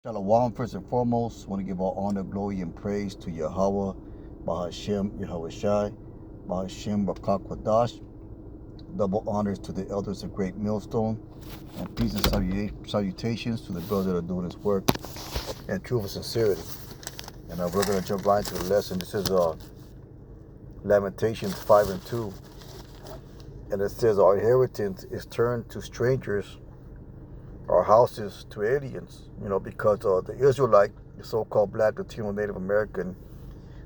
Shalom, first and foremost, want to give all honor, glory, and praise to Yahweh, Bahashem, Yahweh Shai, Bahashem, Rakakwadash. Double honors to the elders of Great Millstone, and peace and salutations to the brothers that are doing this work and truth and sincerity. And we're going to jump right into the lesson. This is Lamentations 5 and 2. And it says, our inheritance is turned to strangers, our houses to aliens, because the Israelite, the so-called Black, Latino, Native American,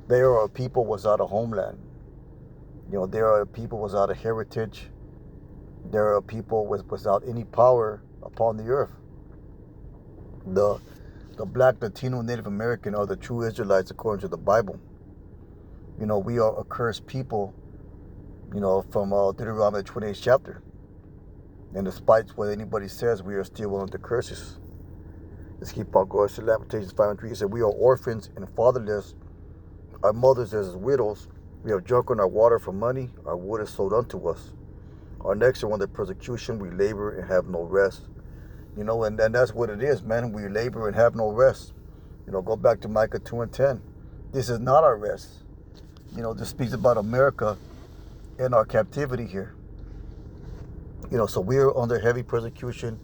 they are a people without a homeland. They are a people without a heritage. They are a people without any power upon the earth. The Black, Latino, Native American are the true Israelites according to the Bible. We are a cursed people, from Deuteronomy 28th chapter. And despite what anybody says, we are still under curses. Let's keep on going. So Lamentations 5 and 3, it said, we are orphans and fatherless. Our mothers as widows. We have drunk on our water for money. Our wood is sold unto us. Our necks are under persecution. We labor and have no rest. And that's what it is, man. We labor and have no rest. Go back to Micah 2 and 10. This is not our rest. This speaks about America and our captivity here. So we are under heavy persecution,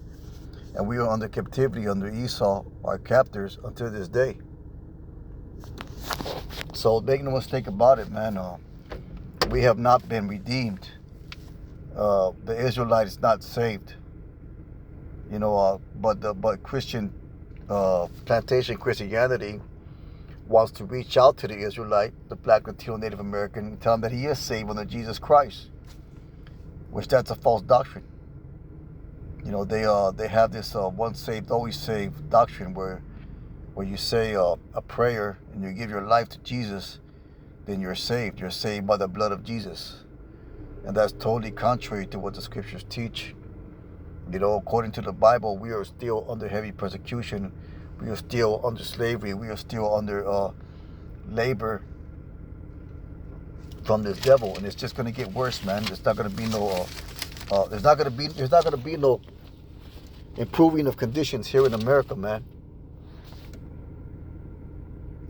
and we are under captivity under Esau, our captors, until this day. So make no mistake about it, man. We have not been redeemed. The Israelite is not saved. But Christian plantation Christianity wants to reach out to the Israelite, the Black, Latino, Native American, and tell him that he is saved under Jesus Christ, which that's a false doctrine. They have this once saved, always saved doctrine where you say a prayer and you give your life to Jesus, then you're saved. You're saved by the blood of Jesus. And that's totally contrary to what the scriptures teach. According to the Bible, we are still under heavy persecution. We are still under slavery. We are still under labor from this devil, and it's just going to get worse, man. There's not going to be no there's not going to be no improving of conditions here in America, man.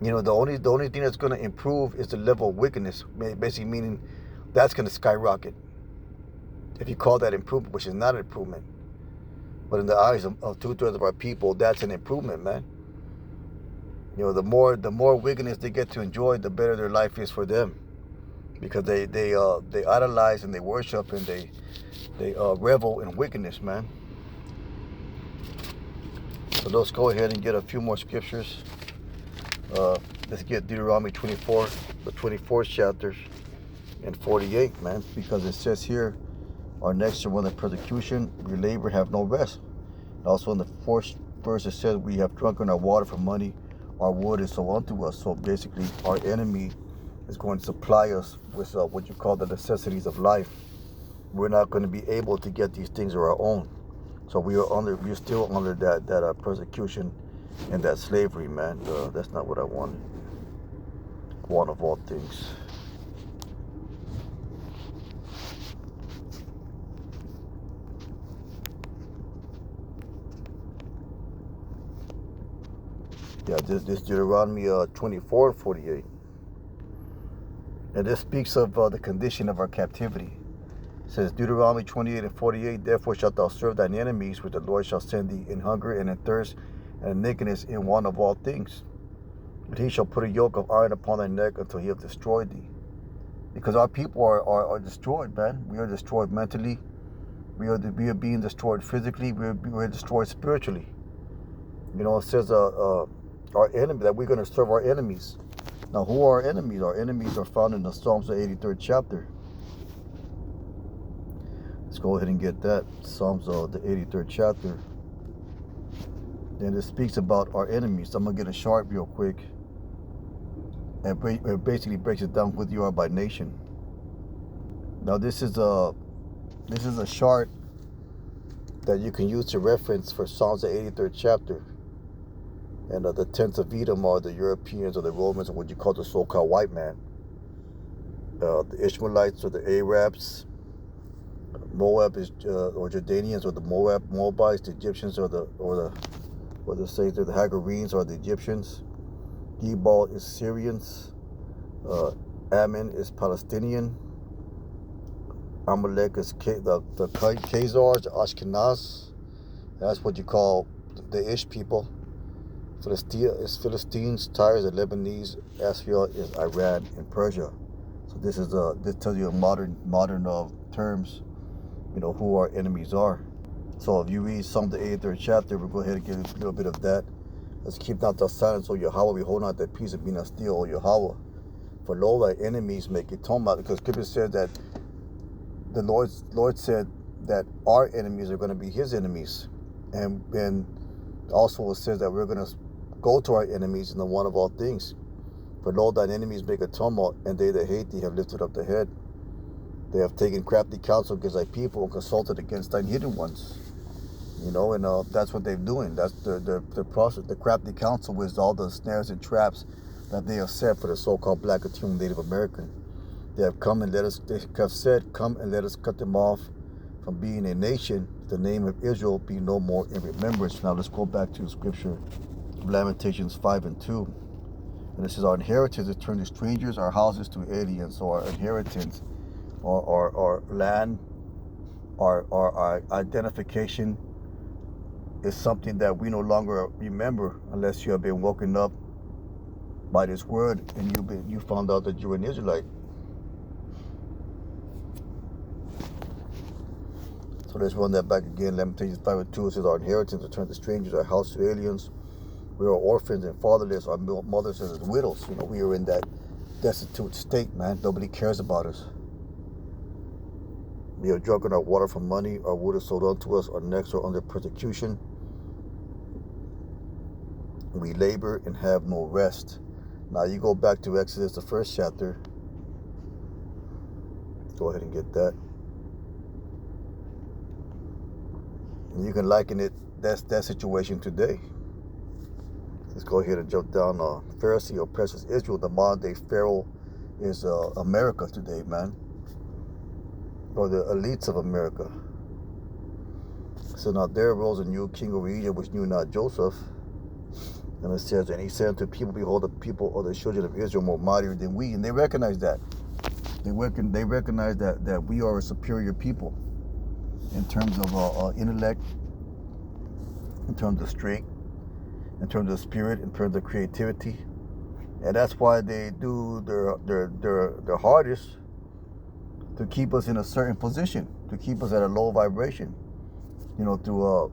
The only thing that's going to improve is the level of wickedness, basically meaning that's going to skyrocket. If you call that improvement, which is not an improvement, but in the eyes of 2/3 of our people, that's an improvement, man. The more wickedness they get to enjoy, the better their life is for them, because they idolize and they worship and they revel in wickedness, man. So let's go ahead and get a few more scriptures. Let's get Deuteronomy 24, the 24th chapter, and 48, man, because it says here, our necks are under persecution, we labor, have no rest. And also in the 4th verse it says, we have drunken our water for money, our wood is so unto us. So basically, our enemy is going to supply us with what you call the necessities of life. We're not going to be able to get these things of our own. So we're still under that persecution and that slavery, man. That's not what I wanted. One of all things. Yeah, this Deuteronomy 24 and 48. And this speaks of the condition of our captivity. It says, Deuteronomy 28 and 48, therefore shalt thou serve thine enemies, which the Lord shall send thee in hunger and in thirst and in nakedness, in want of all things. But he shall put a yoke of iron upon thy neck until he have destroyed thee. Because our people are destroyed, man. We are destroyed mentally. We are being destroyed physically. We are destroyed spiritually. It says our enemy, that we're going to serve our enemies. Now, who are our enemies? Our enemies are found in the Psalms, the 83rd chapter. Let's go ahead and get that. Psalms, the 83rd chapter. And it speaks about our enemies. I'm going to get a chart real quick. And it basically breaks it down who you are by nation. Now, this is a chart that you can use to reference for Psalms, the 83rd chapter. And the tents of Edom are the Europeans or the Romans, or what you call the so-called white man. The Ishmaelites or the Arabs. Moab is or Jordanians or the Moabites. The Egyptians or the where it says that the Hagarenes are the Egyptians, Gebal is Syrians, Ammon is Palestinian, Amalek is the Khazars, the Ashkenaz. That's what you call the Ish people. Philistia is Philistines, Tyre is Lebanese, Asphalt is Iran and Persia. So this tells you modern terms, who our enemies are. So if you read Psalm the 83rd chapter, we'll go ahead and get a little bit of that. Let's keep not the silence, O Yahweh, we hold not that peace and be not still, O Yahweh. For lo, thy enemies make atonement, because Scripture said that the Lord said that our enemies are going to be his enemies. And also it says that we're going to go to our enemies in the one of all things. For lo, thine enemies make a tumult, and they that hate thee have lifted up the head. They have taken crafty counsel against thy people, and consulted against thine hidden ones. And that's what they're doing. That's the process. The crafty counsel was all the snares and traps that they have set for the so-called Black Latino Native American. They have come and come and let us cut them off from being a nation. The name of Israel be no more in remembrance. Now let's go back to the scripture, Lamentations 5:2. And it says, our inheritance is turned to strangers, our houses to aliens. So our inheritance, our land, our identification is something that we no longer remember unless you have been woken up by this word and you found out that you're an Israelite. So let's run that back again. Lamentations 5:2, it says, our inheritance is turned to strangers, our house to aliens. We are orphans and fatherless, our mothers are widows. We are in that destitute state, man. Nobody cares about us. We are drunken our water for money, our wood is sold unto us, our necks are under persecution. We labor and have no rest. Now you go back to Exodus, the 1st chapter. Go ahead and get that. And you can liken it, that situation today. Let's go ahead and jump down. Pharisee oppresses Israel. The modern day Pharaoh is America today, man. Or the elites of America. So now there arose a new king over Egypt, which knew not Joseph. And it says, and he said unto people, behold, the people of the children of Israel more mightier than we. And they recognize that. They recognize that we are a superior people in terms of intellect, in terms of strength, in terms of spirit, in terms of creativity. And that's why they do their hardest to keep us in a certain position, to keep us at a low vibration, through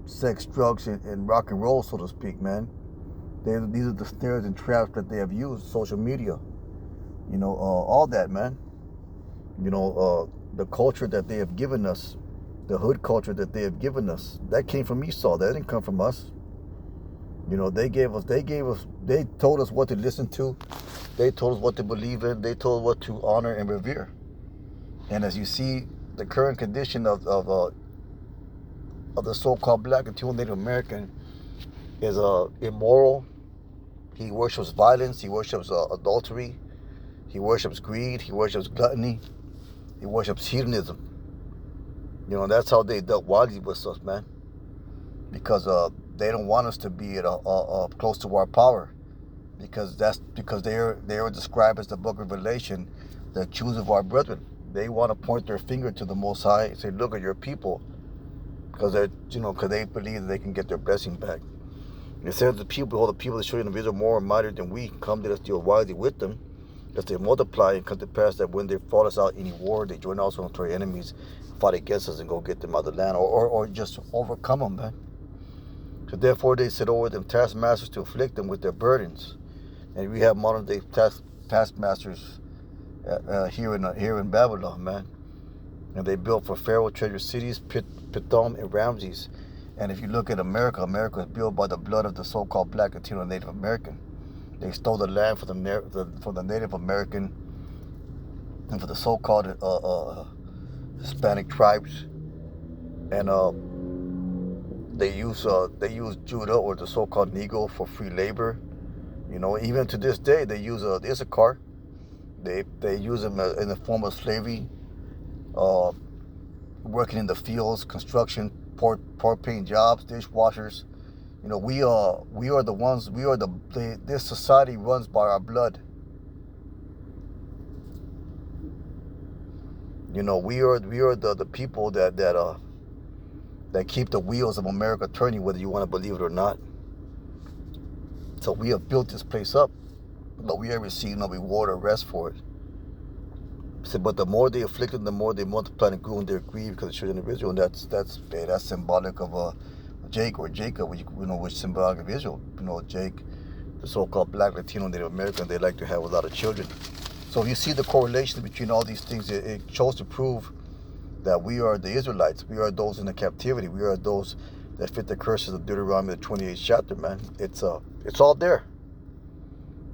sex, drugs, and rock and roll, so to speak, man. These are the snares and traps that they have used, social media, all that, man. The culture that they have given us, the hood culture that they have given us, that came from Esau. That didn't come from us. They told us what to listen to. They told us what to believe in. They told us what to honor and revere. And as you see, the current condition of the so-called Black Latino Native American is immoral. He worships violence. He worships adultery. He worships greed. He worships gluttony. He worships hedonism. That's how they dealt wisely with us, man. Because they don't want us to be close to our power, because they are described as the book of Revelation, the accuser of our brethren. They want to point their finger to the Most High and say, look at your people, because they believe that they can get their blessing back. It says the people of the children of Israel more mightier than we. Come, let us deal wisely with them, lest they multiply and come to pass that when they fought us out any war, they join also unto our enemies, fight against us and go get them out of the land, or just overcome them, man. So therefore they set over them taskmasters to afflict them with their burdens. And we have modern day taskmasters here in Babylon, man. And they built for Pharaoh treasure cities, Pithom and Ramses. And if you look at America, America is built by the blood of the so-called Black Latino Native American. They stole the land for the Native American and for the so-called Hispanic tribes. And they use Judah, or the so-called Negro, for free labor. Even to this day, they use Issachar. They use them in the form of slavery, working in the fields, construction, poor paying jobs, dishwashers, You know, we are the ones. We are this society runs by our blood. You know, we are the people that keep the wheels of America turning, whether you want to believe it or not. So we have built this place up, but we have received no reward or rest for it. So, but the more they afflicted, the more they multiplied and grew in their grief because the children of Israel, and that's symbolic of Jake or Jacob, which which symbolic of Israel. You know, Jake, the so-called Black, Latino, Native American, they like to have a lot of children. So if you see the correlation between all these things, it shows to prove that we are the Israelites. We are those in the captivity. We are those that fit the curses of Deuteronomy, the 28th chapter, man. It's all there.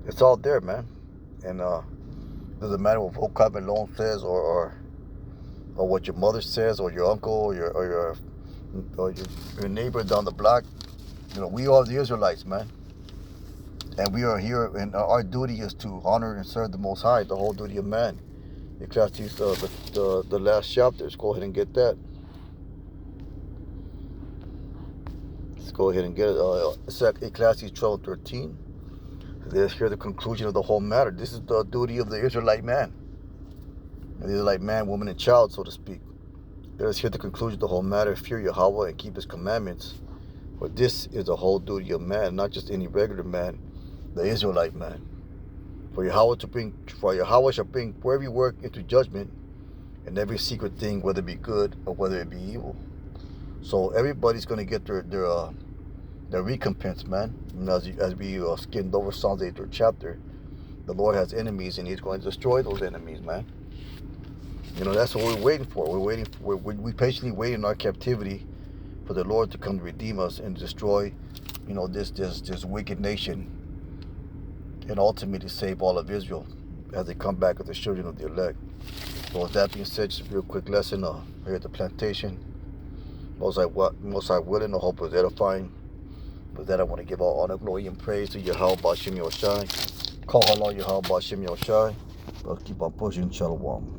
It's all there, man. And doesn't matter what Vocab Malone says or what your mother says or your uncle or your neighbor down the block. You know, we are the Israelites, man. And we are here, and our duty is to honor and serve the Most High, the whole duty of man. Ecclesiastes, the last chapter. Let's go ahead and get that. Let's go ahead and get it. Ecclesiastes 12:13. Let's hear the conclusion of the whole matter. This is the duty of the Israelite man. The Israelite man, woman, and child, so to speak. Let us hear the conclusion of the whole matter. Fear Yahweh and keep his commandments. For this is the whole duty of man, not just any regular man, the Israelite man. For Yahweh shall bring every work into judgment, and every secret thing, whether it be good or whether it be evil. So everybody's going to get their recompense, man. And as we skimmed over Psalms 8th chapter, the Lord has enemies, and he's going to destroy those enemies, man. You know, that's what we're waiting for. We patiently wait in our captivity for the Lord to come to redeem us and destroy, you know, this wicked nation, and ultimately save all of Israel as they come back as the children of the elect. So with that being said, just a real quick lesson here at the plantation. Most High willing, the hope is edifying. With that, I want to give all honor, glory, and praise to Yahweh Bashim Yoshai. Call Allah Yahweh Bashim Yoshai. Let's keep on pushing. Shalom.